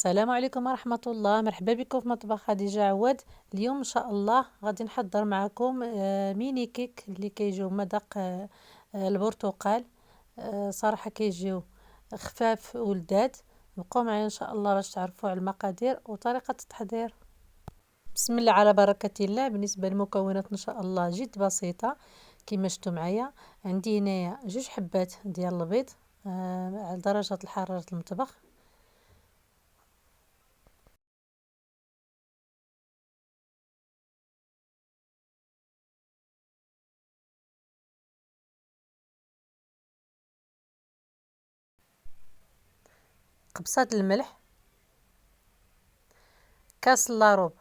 السلام عليكم ورحمة الله. مرحبا بكم في مطبخ خديجة عواد. اليوم ان شاء الله غادي نحضر معكم ميني كيك اللي كيجيو مذاق البرتقال. صراحة كيجيو خفاف ولذاذ. بقوا معايا ان شاء الله باش تعرفوا على المقادير وطريقة التحضير. بسم الله على بركة الله. بالنسبة للمكونات ان شاء الله جد بسيطة كما شفتوا معايا. عندي هنايا 2 حبات ديال البيض على درجة حرارة المطبخ. قبصة الملح. كاس لاروب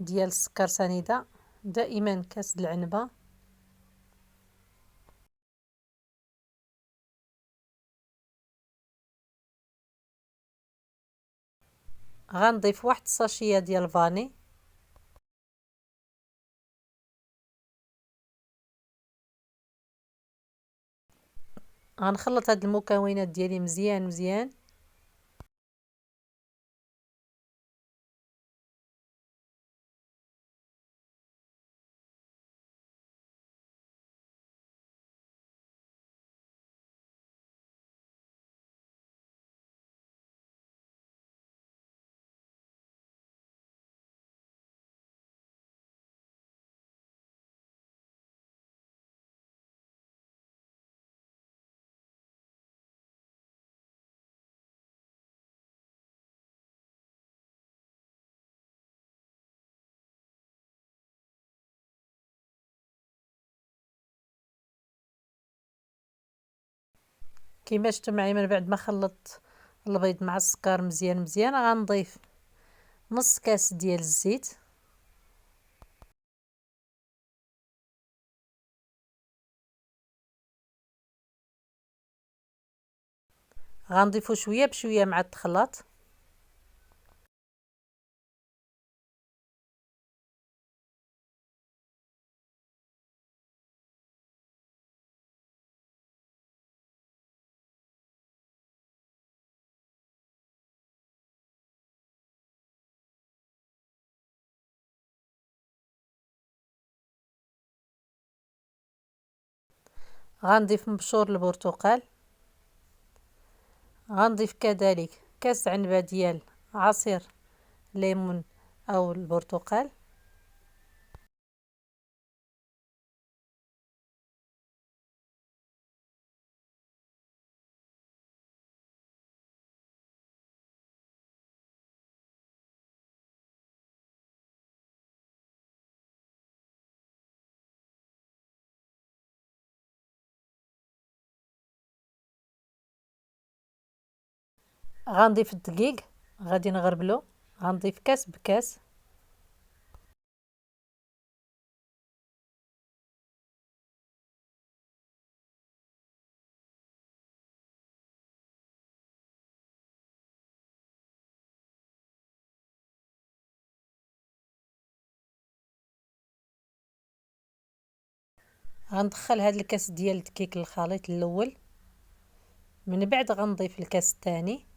ديال السكر سنيدة. دائما كاس العنبة. غنضيف 1 ساشية ديال الفاني. غنخلط هاد المكونات ديالي مزيان مزيان. كيما شفتوا معايا من بعد ما خلطت البيض مع السكر مزيان مزيان غنضيف نص كاس ديال الزيت. غنضيفو شويه بشويه مع التخلاط. غنضيف مبشور البرتقال. غنضيف كذلك كاس عنبه ديال عصير ليمون او البرتقال. غنضيف الدقيق. غادي نغربلو. غنضيف كاس بكاس. غندخل هاد الكاس ديال الدقيق للخليط الاول. من بعد غنضيف الكاس الثاني.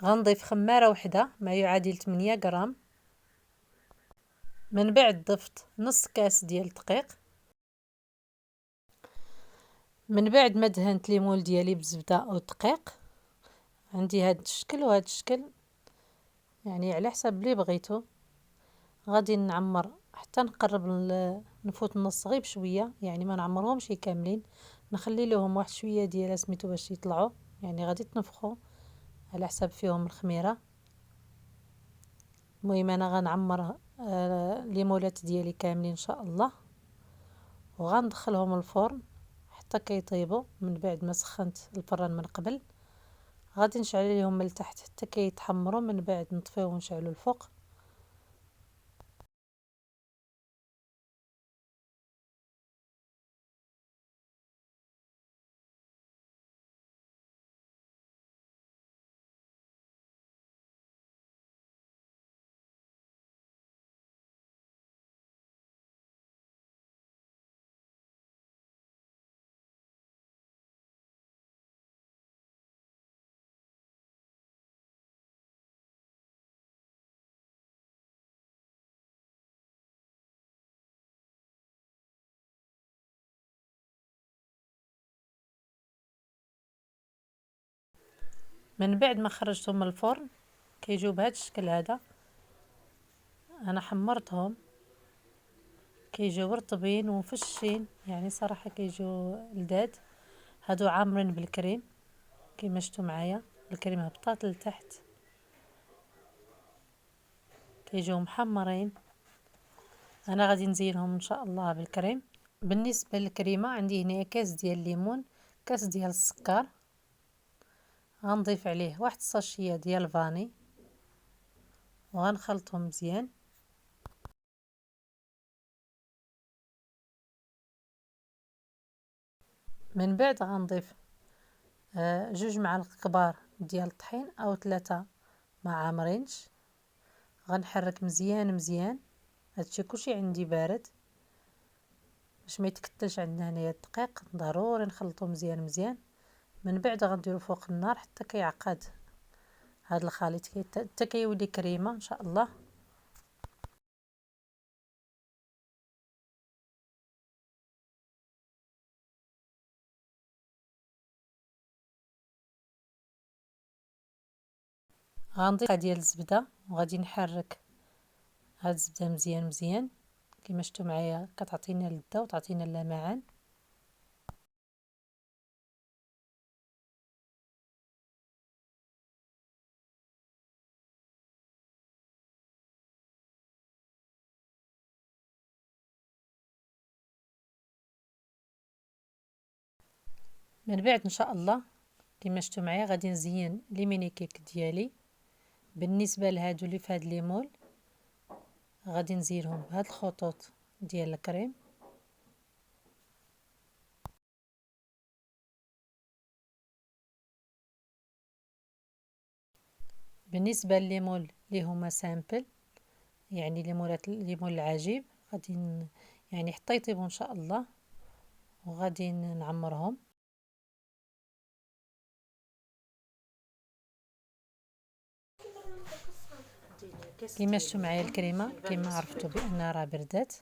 غنضيف خمارة وحدة ما يعادل 8 غرام. من بعد ضفت نص كاس ديال الدقيق. من بعد ما دهنت ليمون ديالي بالزبدة والدقيق. عندي هاد الشكل وهاد الشكل يعني على حسب اللي بغيتو. غادي نعمر حتى نقرب نفوت النص غير بشويه يعني ما نعمرهمش كاملين. نخلي لهم واحد شويه ديال سميتو باش يطلعوا يعني غادي تنفخوا على حسب فيهم الخميره. المهم انا غنعمر ليمولات ديالي كاملين ان شاء الله وغندخلهم الفرن حتى كيطيبوا. من بعد ما سخنت الفران من قبل غادي نشعل عليهم من التحت حتى كيتحمروا، من بعد نطفيو ونشعلوا الفوق. من بعد ما خرجتهم من الفرن كيجيو بهذا الشكل هذا. انا حمرتهم، كيجيو رطبين ومفشين، يعني صراحه كيجيو لذاذ. هادو عامرين بالكريم كيما شفتوا معايا، الكريم هبطات لتحت، كيجيو محمرين. انا غادي نزينهم ان شاء الله بالكريم. بالنسبه للكريمه عندي هنا كاس ديال الليمون، كاس ديال السكر، غنضيف عليه واحد الساشيه ديال الفاني وغنخلطهم مزيان. من بعد غنضيف 2 معالق كبار ديال الطحين او 3 ما عامرينش. غنحرك مزيان مزيان، هادشي كلشي عندي بارد باش ما يتكتلش عندنا هنايا الدقيق، ضروري نخلطو مزيان مزيان. من بعد غنديرو فوق النار حتى كيعقد هذا الخليط حتى كيولي كريمه ان شاء الله. غنضيف ديال الزبده وغادي نحرك هاد الزبده مزيان مزيان كما شفتوا معايا، كتعطينا اللذه وتعطينا اللمعان. من بعد ان شاء الله كما شفتوا معايا غادي نزين لي ميني كيك ديالي. بالنسبه لهادو اللي في هاد ليمول غادي نزينهم بهاد الخطوط ديال الكريم. بالنسبه لليمول اللي هما سامبل، يعني ليمول العجيب، غادي يعني حتى يطيبوا ان شاء الله، وغادي نعمرهم. كما شفتوا معايا الكريمه كما عرفتوا بان راه بردات،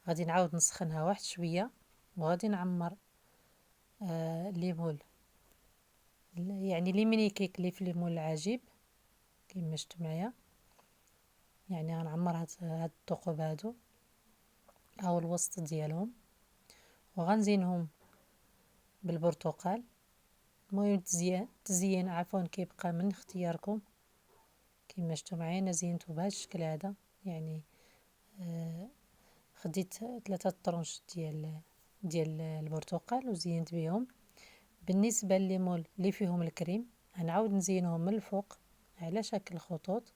غادي نعاود نسخنها واحد شويه وغادي نعمر ليمول، يعني لي ميني كيك اللي في ليمول العجيب كما شفتوا معايا. يعني غنعمر هاد الثقوب هادو او الوسط ديالهم، وغنزينهم بالبرتقال. المهم التزيين عفوا كيبقى من اختياركم. كما شفتوا معايا انا زينته بهذا الشكل هذا، يعني خديت 3 طرونش ديال البرتقال وزينت بهم. بالنسبه لليمون اللي فيهم الكريم غنعاود نزينهم من الفوق على شكل خطوط.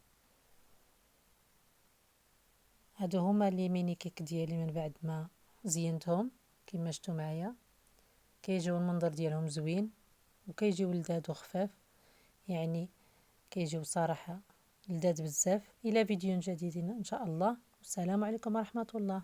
هادو هما لي ميني كيك ديالي من بعد ما زينتهم. كما شفتوا معايا كيجيو المنظر ديالهم زوين وكيجيو لذاذ وخفاف، يعني كيجيو صراحه لذاذ بزاف. الى فيديو جديد ان شاء الله، والسلام عليكم ورحمه الله.